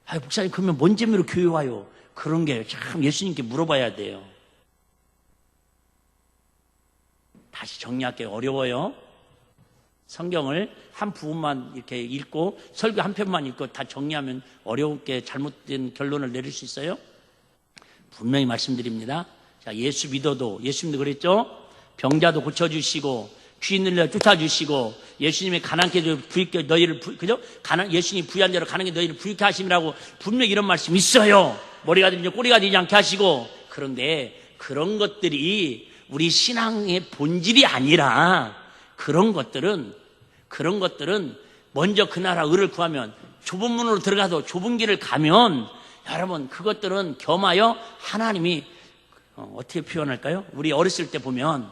아, 목사님, 그러면 뭔 재미로 교회 와요? 그런 게 참 예수님께 물어봐야 돼요. 다시 정리할게요. 어려워요. 성경을 한 부분만 이렇게 읽고 설교 한 편만 읽고 다 정리하면 어렵게 잘못된 결론을 내릴 수 있어요. 분명히 말씀드립니다. 자, 예수 믿어도, 예수님도 그랬죠? 병자도 고쳐주시고 귀인을 쫓아주시고, 예수님의 가난케 부익게 너희를 그죠? 예수님이 부유한 자로 가난케 너희를 부익게 하심이라고 분명히 이런 말씀이 있어요. 머리가 되지 꼬리가 되지 않게 하시고. 그런데 그런 것들이 우리 신앙의 본질이 아니라, 그런 것들은 먼저 그 나라 의를 구하면, 좁은 문으로 들어가서 좁은 길을 가면 여러분, 그것들은 겸하여 하나님이 어떻게 표현할까요? 우리 어렸을 때 보면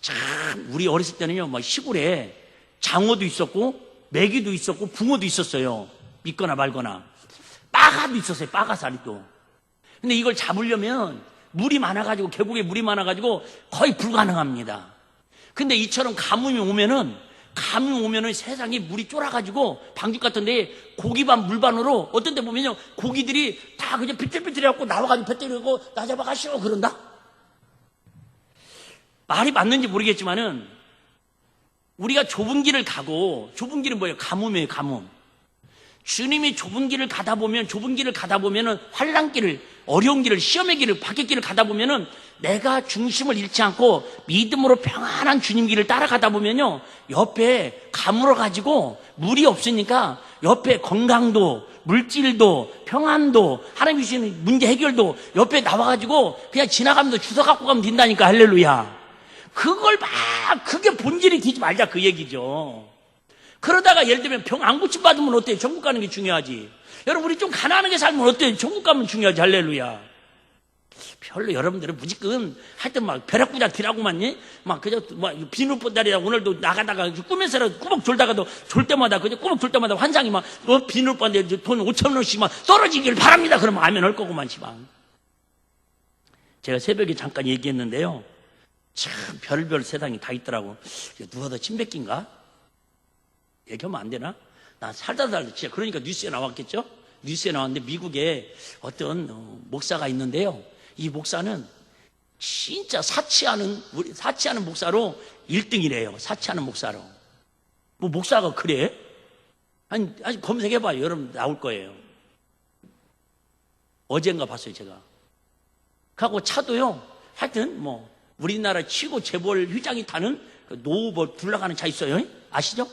참 우리 어렸을 때는요, 뭐 시골에 장어도 있었고 메기도 있었고 붕어도 있었어요. 믿거나 말거나. 빠가도 있었어요. 빠가살이 또. 근데 이걸 잡으려면 물이 많아가지고, 계곡에 물이 많아가지고 거의 불가능합니다. 근데 이처럼 가뭄이 오면은 세상에 물이 쫄아가지고 방죽 같은데 고기 반 물반으로 어떤 데 보면요, 고기들이 다 그냥 비틀비틀해갖고 나와가지고 배 때리고 나 잡아가시오 그런다? 말이 맞는지 모르겠지만은 우리가 좁은 길을 가고, 좁은 길은 뭐예요? 가뭄이에요, 가뭄. 주님이 좁은 길을 가다 보면은 환난길을, 어려운 길을, 시험의 길을, 박의 길을 가다 보면은 내가 중심을 잃지 않고 믿음으로 평안한 주님 길을 따라가다 보면요, 옆에 가물어 가지고 물이 없으니까 옆에 건강도, 물질도, 평안도, 하나님이 주시는 문제 해결도 옆에 나와가지고 그냥 지나가면서 주워 갖고 가면 된다니까. 할렐루야. 그걸 그게 본질이 되지 말자, 그 얘기죠. 그러다가 예를 들면 병 안 고침 받으면 어때요? 천국 가는 게 중요하지. 여러분, 우리 좀 가난하게 살면 어때요? 천국 가면 중요하지. 할렐루야. 별로 여러분들은 무지끔 하여튼 막 벼락부자 뒤라고만, 막 그저 막 비누보다리라 오늘도 나가다가 꿈에서라도 꾸벅 졸다가도 졸 때마다 그저 꾸벅 졸 때마다 환상이 막 비누보다리 돈 5천 원씩 막 떨어지길 바랍니다. 그러면 아멘 할 거고만 시방. 제가 새벽에 잠깐 얘기했는데요, 참 별별 세상이 다 있더라고. 누가 더 침뱉긴가? 얘기하면 안 되나? 나 살다 진짜 그러니까 뉴스에 나왔겠죠? 뉴스에 나왔는데 미국에 어떤 목사가 있는데요, 이 목사는 진짜 사치하는 목사로 1등이래요. 사치하는 목사로. 뭐 목사가 그래? 아니 검색해봐요. 여러분 나올 거예요. 어젠가 봤어요, 제가. 하고 차도요, 하여튼 뭐 우리나라 최고 재벌 회장이 타는 그 노후 굴러가는 차 있어요. 아시죠?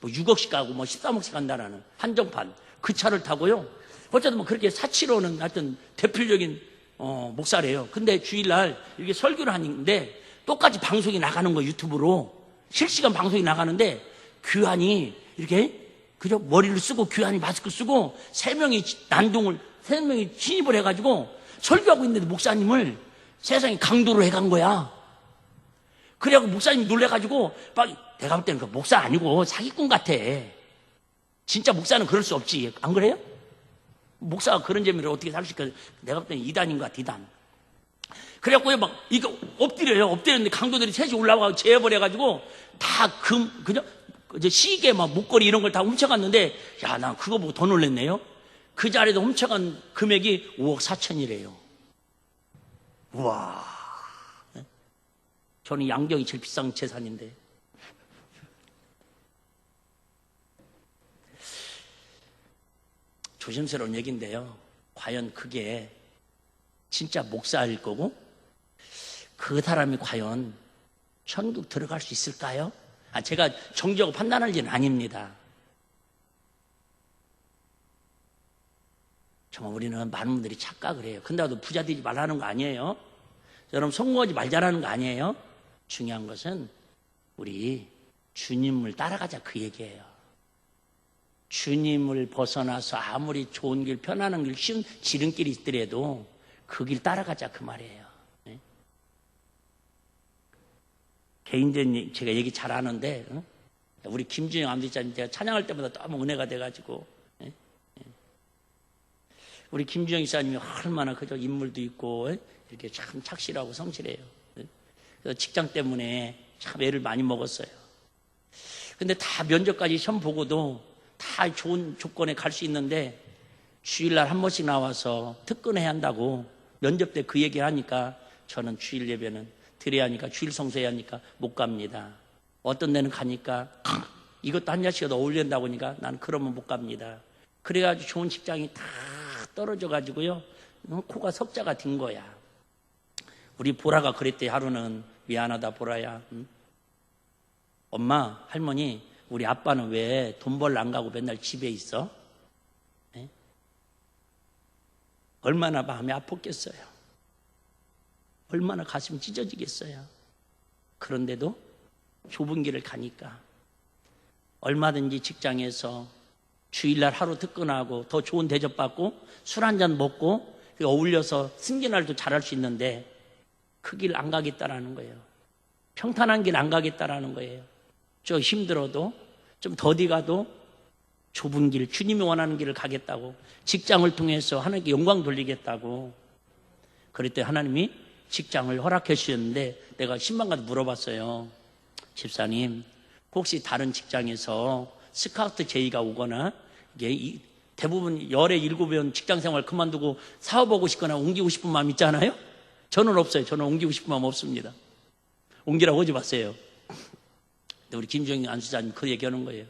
뭐 6억씩 가고 뭐 13억씩 간다라는 한정판 그 차를 타고요. 어쨌든 뭐 그렇게 사치로는 하여튼 대표적인 목사래요. 근데 주일날 이렇게 설교를 하는데 똑같이 방송이 나가는 거예요. 유튜브로 실시간 방송이 나가는데 규환이 이렇게 그저 머리를 쓰고 규환이 마스크 쓰고 세 명이 진입을 해가지고 설교하고 있는데 목사님을 세상에 강도로 해간 거야. 그래갖고 목사님이 놀래가지고 막, 내가 볼 때는 그 목사 아니고 사기꾼 같아. 진짜 목사는 그럴 수 없지. 안 그래요? 목사가 그런 재미를 어떻게 살 수 있을까? 내가 볼 때는 이단인 거야, 이단. 그래갖고 막 이거 엎드렸는데 강도들이 셋이 올라와서 재해버려가지고 다 그냥 시계 막 목걸이 이런 걸 다 훔쳐갔는데, 야, 난 그거 보고 더 놀랬네요. 그 자리에서 훔쳐간 금액이 5억 4천이래요. 우와. 저는 양경이 제일 비싼 재산인데. 조심스러운 얘기인데요, 과연 그게 진짜 목사일 거고 그 사람이 과연 천국 들어갈 수 있을까요? 제가 정죄하고 판단할 일은 아닙니다. 정말 우리는 많은 분들이 착각을 해요. 근데도 부자 되지 말라는 거 아니에요. 여러분 성공하지 말자라는 거 아니에요. 중요한 것은 우리 주님을 따라가자, 그 얘기예요. 주님을 벗어나서 아무리 좋은 길, 편안한 길, 쉬운 지름길이 있더라도 그 길 따라가자, 그 말이에요. 네? 개인적인 제가 얘기 잘 하는데, 우리 김준영 안디자님 제가 찬양할 때마다 너무 은혜가 돼가지고, 우리 김준영 이사님이 얼마나 그저 인물도 있고 이렇게 참 착실하고 성실해요. 그래서 직장 때문에 참 애를 많이 먹었어요. 근데 다 면접까지 시험 보고도 다 좋은 조건에 갈 수 있는데 주일날 한 번씩 나와서 특근해야 한다고 면접 때 그 얘기 하니까 저는 주일 예배는 드려야 하니까, 주일 성수해야 하니까 못 갑니다. 어떤 데는 가니까 이것도 한 자씩이 더 어울린다고 하니까 나는 그러면 못 갑니다. 그래가지고 좋은 직장이 다 떨어져가지고요, 코가 석자가 된 거야. 우리 보라가 그랬대. 하루는 미안하다 보라야. 응? 엄마, 할머니, 우리 아빠는 왜 돈 벌러 안 가고 맨날 집에 있어? 네? 얼마나 마음이 아팠겠어요. 얼마나 가슴이 찢어지겠어요. 그런데도 좁은 길을 가니까 얼마든지 직장에서 주일날 하루 특근하고 더 좋은 대접받고 술 한잔 먹고 어울려서 승진날도 잘할 수 있는데 그 길 안 가겠다라는 거예요. 평탄한 길 안 가겠다라는 거예요. 좀 힘들어도 좀 더디 가도 좁은 길, 주님이 원하는 길을 가겠다고, 직장을 통해서 하나님께 영광 돌리겠다고. 그럴 때 하나님이 직장을 허락해 주셨는데 내가 신방가도 물어봤어요. 집사님, 혹시 다른 직장에서 스카우트 제의가 오거나 이게 대부분 열에 7번 직장생활 그만두고 사업하고 싶거나 옮기고 싶은 마음 있잖아요. 저는 없어요. 저는 옮기고 싶은 마음 없습니다. 옮기라고 하지 마세요. 근데 우리 김정희 안수자님 그 얘기하는 거예요.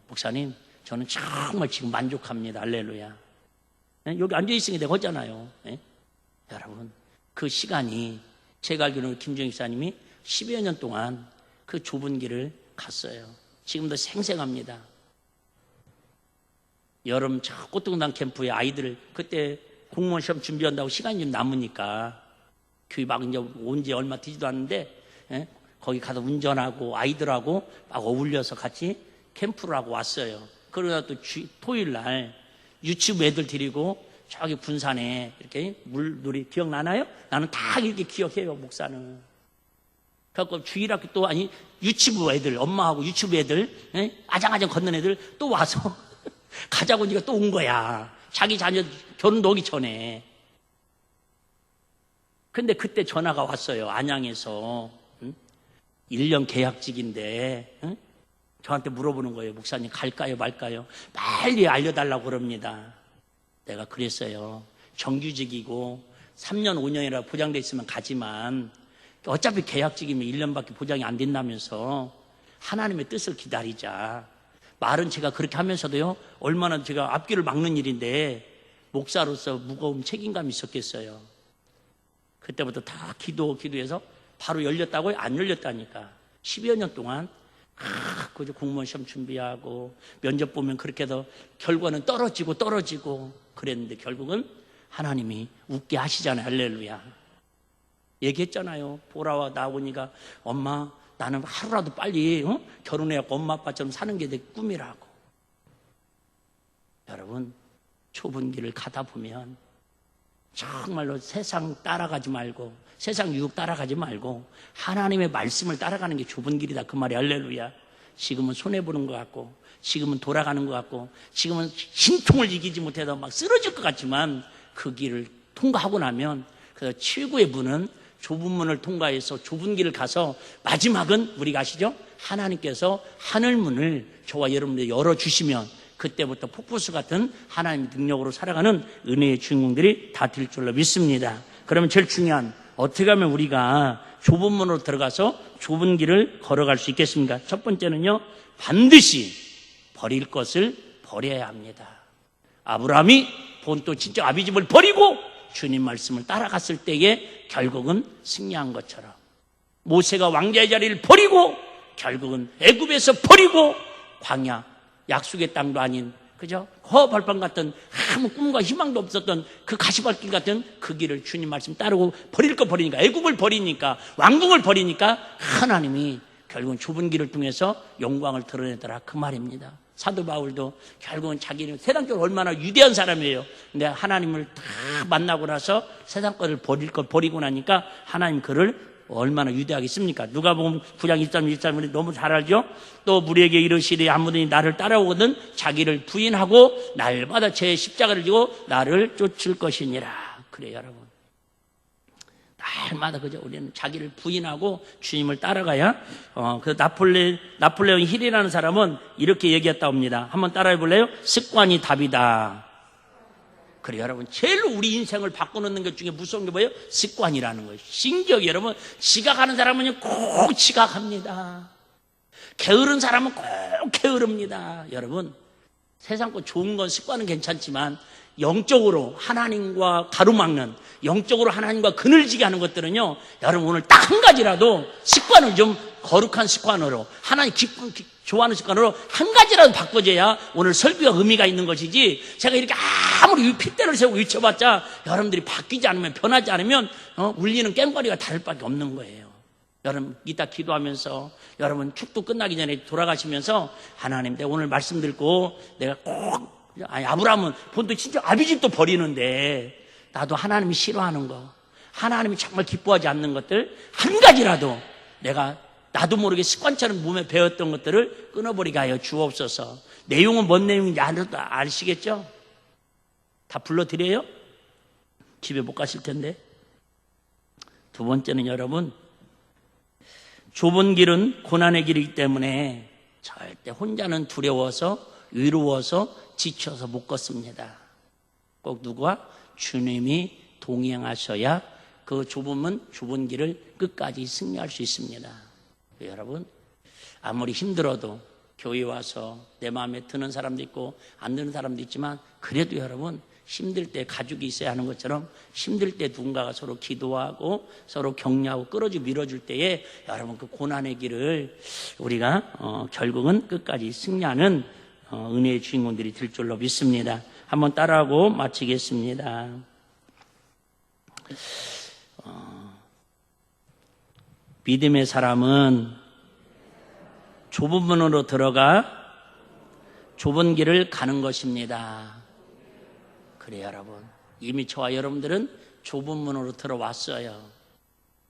목사님, 저는 정말 지금 만족합니다. 할렐루야. 여기 앉아있으니 내가 하잖아요. 여러분, 그 시간이 제가 알기로는 김정희 사님이 10여 년 동안 그 좁은 길을 갔어요. 지금도 생생합니다. 여름 저 꽃등당 캠프에 아이들을 그때 공무원 시험 준비한다고 시간이 좀 남으니까 교회 막 이제 온 지 얼마 되지도 않는데 거기 가서 운전하고 아이들하고 막 어울려서 같이 캠프를 하고 왔어요. 그러다 또 토요일 날 유치부 애들 데리고 저기 분산에 이렇게 물놀이 기억나나요? 나는 다 이렇게 기억해요, 목사는. 그래갖고 주일학교 또 아니 유치부 애들, 엄마하고 유치부 애들 아장아장 걷는 애들 또 와서 가자고 니가 또 온 거야. 자기 자녀 결혼도 오기 전에. 근데 그때 전화가 왔어요. 안양에서 1년 계약직인데 저한테 물어보는 거예요. 목사님 갈까요 말까요? 빨리 알려달라고 그럽니다. 내가 그랬어요. 정규직이고 3년 5년이라 보장돼 있으면 가지만 어차피 계약직이면 1년밖에 보장이 안 된다면서 하나님의 뜻을 기다리자. 말은 제가 그렇게 하면서도요, 얼마나 제가 앞길을 막는 일인데 목사로서 무거운 책임감이 있었겠어요. 그때부터 다 기도해서 바로 열렸다고요? 안 열렸다니까. 10여 년 동안 그저 공무원 시험 준비하고 면접 보면 그렇게 해서 결과는 떨어지고 그랬는데 결국은 하나님이 웃게 하시잖아요. 할렐루야. 얘기했잖아요. 보라와 나오니까 엄마 나는 하루라도 빨리 결혼해갖고 엄마 아빠처럼 사는 게 내 꿈이라고. 여러분, 좁은 길을 가다 보면 정말로 세상 따라가지 말고 세상 유혹 따라가지 말고 하나님의 말씀을 따라가는 게 좁은 길이다 그 말이. 할렐루야. 지금은 손해보는 것 같고 지금은 돌아가는 것 같고 지금은 심통을 이기지 못해서 막 쓰러질 것 같지만 그 길을 통과하고 나면 그래서 최고의 문은 좁은 문을 통과해서 좁은 길을 가서 마지막은 우리가 아시죠? 하나님께서 하늘문을 저와 여러분들 열어주시면 그때부터 폭포수 같은 하나님의 능력으로 살아가는 은혜의 주인공들이 다 될 줄로 믿습니다. 그러면 제일 중요한, 어떻게 하면 우리가 좁은 문으로 들어가서 좁은 길을 걸어갈 수 있겠습니까? 첫 번째는요, 반드시 버릴 것을 버려야 합니다. 아브라함이 본토 친척 아비집을 버리고 주님 말씀을 따라갔을 때에 결국은 승리한 것처럼, 모세가 왕자의 자리를 버리고 결국은 애굽에서 버리고 광야, 약속의 땅도 아닌 그죠? 허벌판 같은 아무 꿈과 희망도 없었던 그 가시밭길 같은 그 길을 주님 말씀 따르고 버릴 거 버리니까, 애굽을 버리니까, 왕궁을 버리니까 하나님이 결국은 좁은 길을 통해서 영광을 드러내더라 그 말입니다. 사도 바울도 결국은 자기는 세상적으로 얼마나 위대한 사람이에요. 근데 하나님을 다 만나고 나서 세상 거를 버릴 걸 버리고 나니까 하나님 그를 얼마나 위대하겠습니까? 누가복음 9장 23을 너무 잘 알죠? 또 우리에게 이르시되 아무든지 나를 따라오거든 자기를 부인하고 날마다 제 십자가를 지고 나를 쫓을 것이니라. 그래요, 여러분. 날마다 그죠? 우리는 자기를 부인하고 주님을 따라가야. 그 나폴레옹 힐이라는 사람은 이렇게 얘기했다고 합니다. 한번 따라해 볼래요? 습관이 답이다. 그래요, 여러분. 제일 우리 인생을 바꿔놓는 것 중에 무서운 게 뭐예요? 습관이라는 거예요. 신기하게 여러분, 지각하는 사람은 꼭 지각합니다. 게으른 사람은 꼭 게으릅니다. 여러분, 세상 거 좋은 건 습관은 괜찮지만 영적으로 하나님과 가로막는, 영적으로 하나님과 그늘지게 하는 것들은요, 여러분 오늘 딱 한 가지라도 습관을 좀 거룩한 습관으로, 하나님 좋아하는 습관으로 한 가지라도 바꿔줘야 오늘 설교가 의미가 있는 것이지, 제가 이렇게 아무리 핏대를 세우고 외쳐봤자 여러분들이 바뀌지 않으면, 변하지 않으면 울리는 꽹과리가 다를 밖에 없는 거예요. 여러분 이따 기도하면서 여러분 축도 끝나기 전에 돌아가시면서 하나님 내가 오늘 말씀 듣고 내가 꼭 아브라함은 본도 진짜 아비집도 버리는데 나도 하나님이 싫어하는 거 하나님이 정말 기뻐하지 않는 것들 한 가지라도 내가 나도 모르게 습관처럼 몸에 배웠던 것들을 끊어버리게 하여 주옵소서. 내용은 뭔 내용인지 아시겠죠? 다 불러드려요? 집에 못 가실 텐데. 두 번째는 여러분, 좁은 길은 고난의 길이기 때문에 절대 혼자는 두려워서 외로워서 지쳐서 못 걷습니다. 꼭 누구와? 주님이 동행하셔야 그 좁은 길을 끝까지 승리할 수 있습니다. 여러분 아무리 힘들어도 교회 와서 내 마음에 드는 사람도 있고 안 드는 사람도 있지만 그래도 여러분 힘들 때 가족이 있어야 하는 것처럼 힘들 때 누군가가 서로 기도하고 서로 격려하고 끌어주고 밀어줄 때에 여러분 그 고난의 길을 우리가 결국은 끝까지 승리하는 은혜의 주인공들이 될 줄로 믿습니다. 한번 따라하고 마치겠습니다. 믿음의 사람은 좁은 문으로 들어가 좁은 길을 가는 것입니다. 그래요 여러분, 이미 저와 여러분들은 좁은 문으로 들어왔어요.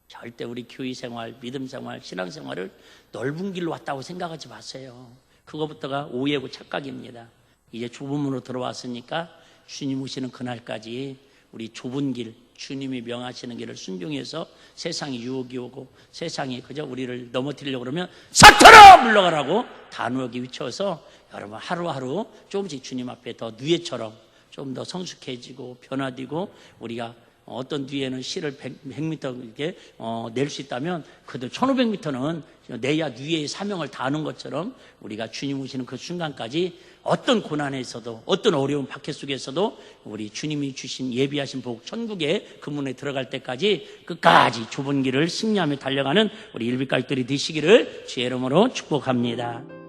절대 우리 교회 생활, 믿음 생활, 신앙 생활을 넓은 길로 왔다고 생각하지 마세요. 그거부터가 오해고 착각입니다. 이제 좁은 문으로 들어왔으니까 주님 오시는 그날까지 우리 좁은 길, 주님이 명하시는 길을 순종해서 세상이 유혹이 오고 세상이 그저 우리를 넘어뜨리려고 그러면 사탄아 물러가라고 단호하게 외쳐서 여러분 하루하루 조금씩 주님 앞에 더 누에처럼 좀 더 성숙해지고 변화되고 우리가 어떤 뒤에는 실을 100m 이렇게 낼 수 있다면 그들 1500m는 내야 누에의 사명을 다하는 것처럼 우리가 주님 오시는 그 순간까지 어떤 고난에서도 어떤 어려운 박해 속에서도 우리 주님이 주신 예비하신 복 천국의 그 문에 들어갈 때까지 끝까지 좁은 길을 승리하며 달려가는 우리 일비가족들이 되시기를 주의 이름으로 축복합니다.